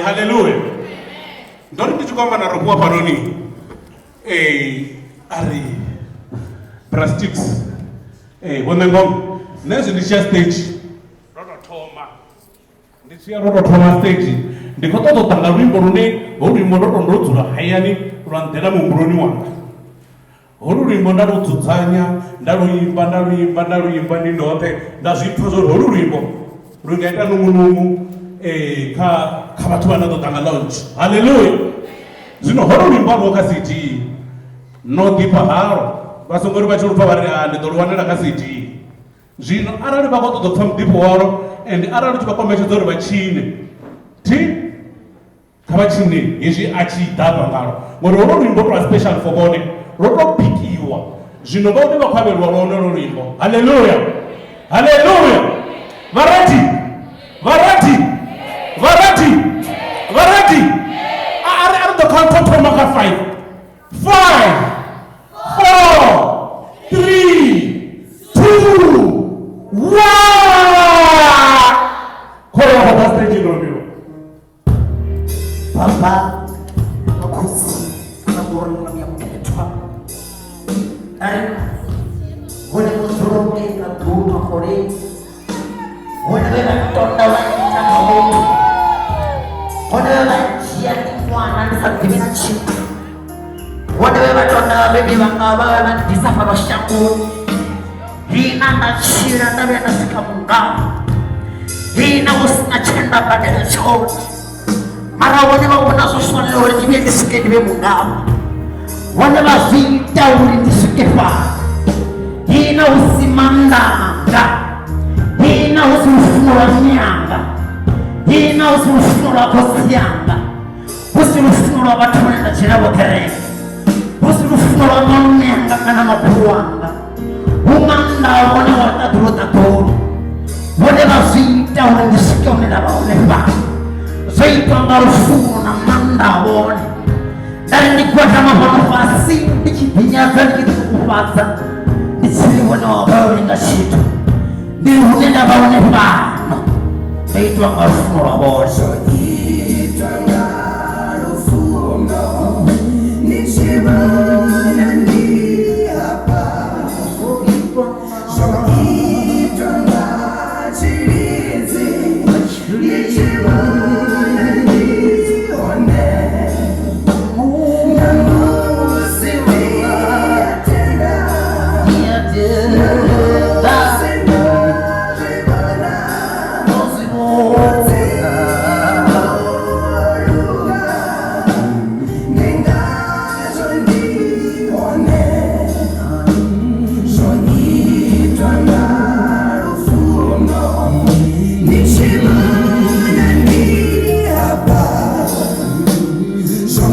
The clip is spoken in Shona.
Hallelujah. Don't need to come and report paroni. Ari plastics. When they go next initial stage. This year Rototoma stage. The Koto Tangarim Borone, Holy Monoton to the Hayani, Rantella Mumbroni. Holy Monaro to Tanya, Darui, Bandari, Bandinote, that's it for the Holy Rugata Numu. Kabatuana do tanga launch. Hallelujah. Zino horo rimba waka city. No deeper haro. Basongori bachuru pawari and dolwana na city. Zino arari bagoto do from deep haro and arari to bakome choro bachine. Ti kabachine yeji achi daba haro. Moro rimbo special for body. Roto piki yuwa. Zino bodi bakwabe rono rimbo. Hallelujah. Hallelujah. Varati. Are the content from Maka 5, 4, 3, 2, 1. Papa, nakusi namuona mwana mketwa. Wale mzurungi na tuuma kore. Wale tonda wanyita kore. Whatever she one and something in chip. Whatever Tona baby Wangava and Disaparo Shaku. He and that sheer and the Venaskamunga. He knows Nachenda Badel Show. Mara whatever one of us one Lord to be the skate Munga. Whatever thing down in the Sukepa. He knows Simanda. He knows Munyanga. He knows Musura Kosianga, Musura Batuna Chinabokere, Musura Nonanga Kanamapuanga, Umanda, whatever the Rutato, whatever thing down in the skin about the back, Zayton Foon and Manda warning. Then the Quatama of us sing the Kipinya Pasa, the silly one over in the sheet. The Ruden about the bar. Itu yang harus melawan. Itu yang harus melawan. Nisibana ni apa? Itu yang cirizi. Nisibana ni one. Namu siwa tena. So